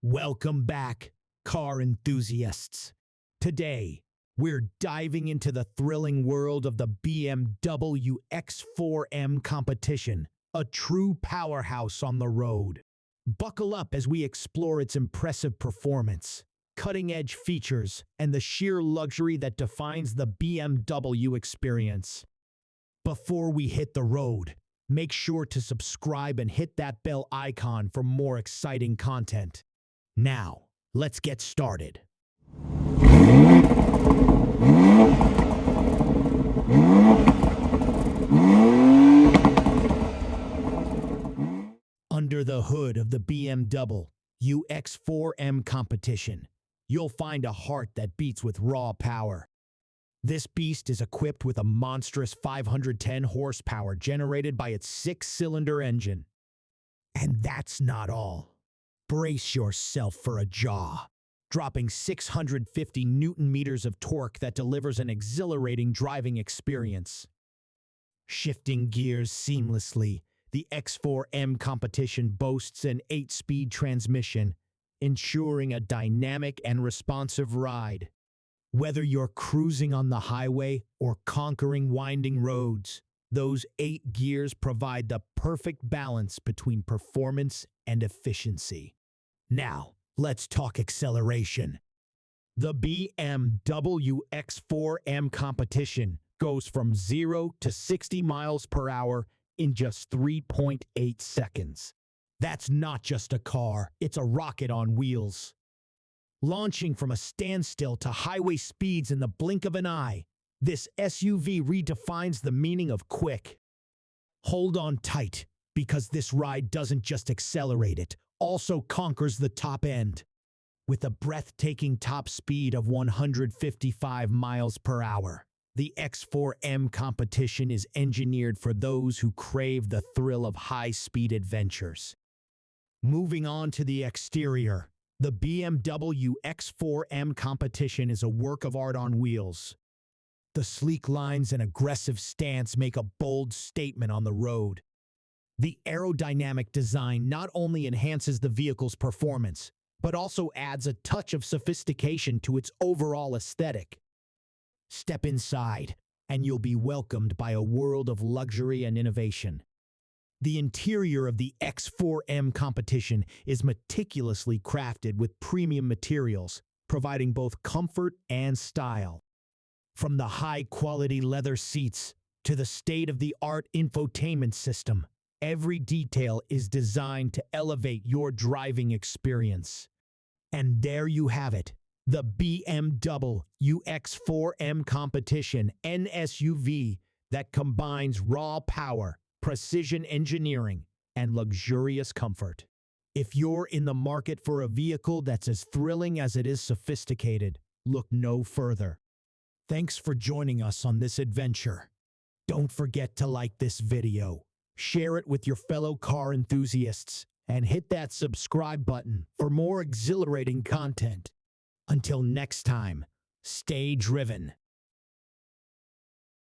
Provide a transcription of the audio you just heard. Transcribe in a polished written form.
Welcome back, car enthusiasts. Today, we're diving into the thrilling world of the BMW X4 M Competition, a true powerhouse on the road. Buckle up as we explore its impressive performance, cutting-edge features, and the sheer luxury that defines the BMW experience. Before we hit the road, make sure to subscribe and hit that bell icon for more exciting content. Now, let's get started. Under the hood of the BMW X4 M Competition, you'll find a heart that beats with raw power. This beast is equipped with a monstrous 510 horsepower generated by its six-cylinder engine. And that's not all. Brace yourself for a jaw, dropping 650 Newton-meters of torque that delivers an exhilarating driving experience. Shifting gears seamlessly, the X4 M Competition boasts an 8-speed transmission, ensuring a dynamic and responsive ride. Whether you're cruising on the highway or conquering winding roads, those 8 gears provide the perfect balance between performance and efficiency. Now, let's talk acceleration. The BMW X4 M Competition goes from 0 to 60 miles per hour in just 3.8 seconds. That's not just a car, it's a rocket on wheels. Launching from a standstill to highway speeds in the blink of an eye, this SUV redefines the meaning of quick. Hold on tight, because this ride doesn't just accelerate, it also conquers the top end. With a breathtaking top speed of 155 miles per hour, the X4 M Competition is engineered for those who crave the thrill of high-speed adventures. Moving on to the exterior, the BMW X4 M Competition is a work of art on wheels. The sleek lines and aggressive stance make a bold statement on the road. The aerodynamic design not only enhances the vehicle's performance, but also adds a touch of sophistication to its overall aesthetic. Step inside, and you'll be welcomed by a world of luxury and innovation. The interior of the X4 M Competition is meticulously crafted with premium materials, providing both comfort and style. From the high-quality leather seats to the state-of-the-art infotainment system, every detail is designed to elevate your driving experience. And there you have it, the BMW X4 M Competition, an SUV that combines raw power, precision engineering, and luxurious comfort. If you're in the market for a vehicle that's as thrilling as it is sophisticated, look no further. Thanks for joining us on this adventure. Don't forget to like this video, share it with your fellow car enthusiasts, and hit that subscribe button for more exhilarating content. Until next time, stay driven.